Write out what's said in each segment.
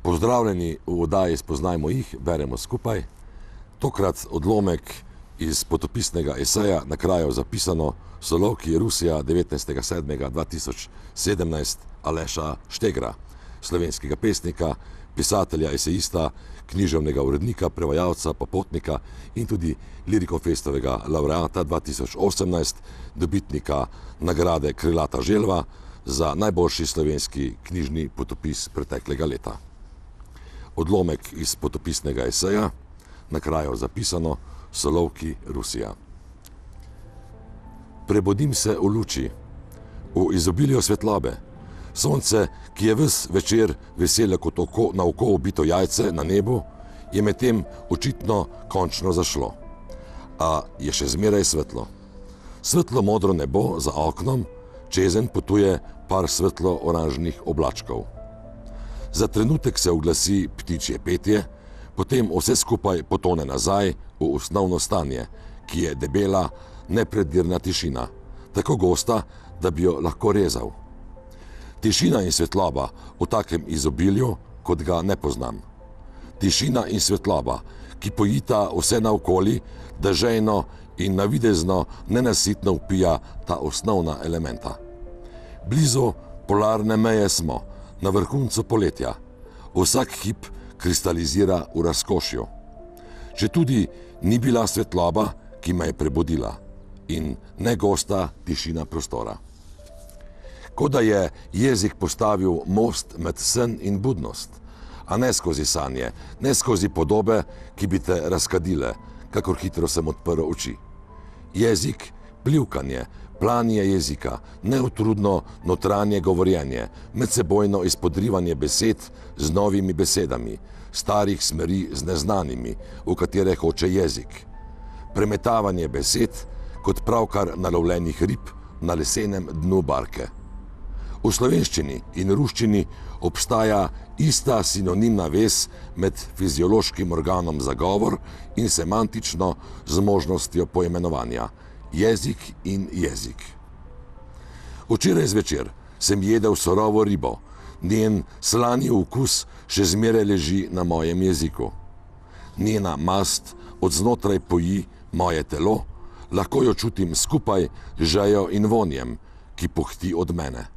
Pozdravljeni v oddaji Spoznajmo jih, beremo skupaj. Tokrat odlomek iz potopisnega eseja Na kraju zapisano Solovki, Rusija, 19.7.2017 Aleša Štegra, slovenskega pesnika, pisatelja, esejista, književnega urednika, prevajalca, popotnika in tudi Lirikofestovega laureata 2018, dobitnika nagrade Krilata želva za najboljši slovenski knjižni potopis preteklega leta. Odlomek iz potopisnega eseja Na kraju zapisano Solovki, Rusija. Prebudim se v luči, v izobilju svetlobe. Sonce, ki je ves večer veselje kot na oko ubito jajce na nebu, je medtem očitno končno zašlo. A je še zmeraj svetlo. Svetlo modro nebo za oknom, čezenj potuje par svetlo-oranžnih oblačkov. Za trenutek se oglasi ptičje petje, potem vse skupaj potone nazaj v osnovno stanje, ki je debela, nepredirna tišina, tako gosta, da bi jo lahko rezal. Tišina in svetloba v takem izobilju, kot ga ne poznam. Tišina in svetloba, ki pojita vse naokoli, da žejno in navidezno nenasitno vpija ta osnovna elementa. Blizu polarne meje smo, na vrhuncu poletja. Vsak hip kristalizira v razkošju. Četudi ni bila svetloba, ki me je prebudila, in ne gosta tišina prostora. Kot da je jezik postavil most med sen in budnost, a ne skozi sanje, ne skozi podobe, ki bi te razkadile, kakor hitro sem odprl oči. Jezik, pljuvkanje, planje jezika, neutrudno notranje govorjenje, medsebojno izpodrivanje besed z novimi besedami, starih smeri z neznanimi, v katere hoče jezik. Premetavanje besed kot pravkar nalovljenih rib na lesenem dnu barke. V slovenščini in ruščini obstaja ista sinonimna vez med fiziološkim organom za govor in semantično zmožnostjo poimenovanja. Jezik in jezik. Včeraj zvečer sem jedel surovo ribo, njen slani okus še zmeraj leži na mojem jeziku. Njena mast od znotraj poji moje telo, lahko jo čutim skupaj z žejo in vonjem, ki puhti od mene.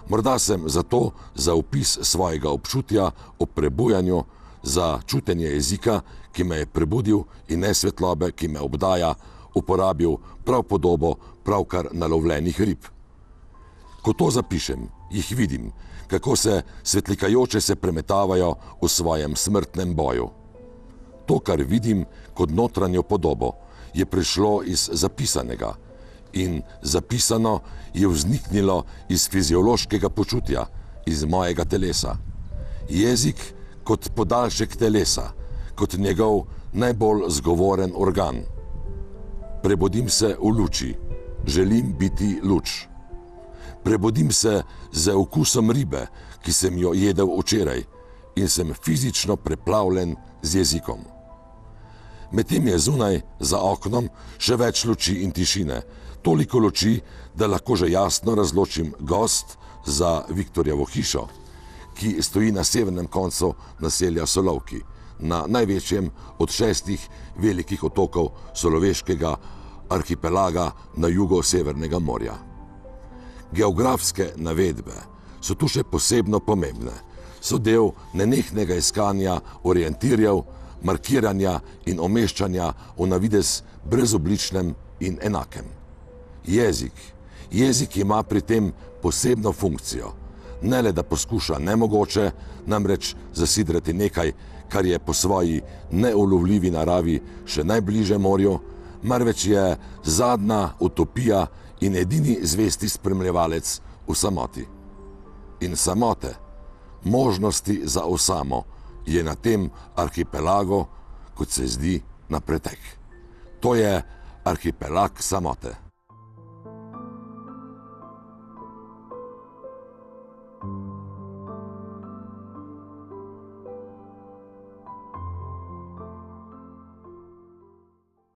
Morda sem zato za opis svojega občutja ob prebujanju, za čutenje jezika, ki me je prebudil, in ne svetlobe, ki me obdaja, uporabil prav podobo pravkar nalovljenih rib. Ko to zapišem, jih vidim, kako se svetlikajoče se premetavajo v svojem smrtnem boju. To, kar vidim kot notranjo podobo, je prišlo iz zapisanega in zapisano je vzniknilo iz fiziološkega počutja, iz mojega telesa. Jezik kot podaljšek telesa, kot njegov najbolj zgovoren organ. Prebudim se v luči, želim biti luč. Prebudim se z okusom ribe, ki sem jo jedel včeraj, in sem fizično preplavljen z jezikom. Medtem je zunaj, za oknom, še več luči in tišine, toliko luči, da lahko že jasno razločim gozd za Viktorjevo hišo, ki stoji na severnem koncu naselja Solovki, na največjem od 6 velikih otokov Soloveškega arhipelaga na jugu Severnega morja. Geografske navedbe so tu še posebno pomembne, so del nenehnega iskanja orientirjev, markiranja in omeščanja v navidez brezobličnem in enakem. Jezik ima pri tem posebno funkcijo, ne le da poskuša nemogoče, namreč zasidrati nekaj, kar je po svoji neulovljivi naravi še najbliže morju, marveč je zadnja utopija in edini zvesti spremljevalec v samoti. In samote, možnosti za osamo, je na tem arhipelagu, kot se zdi, na pretek. To je arhipelag samote.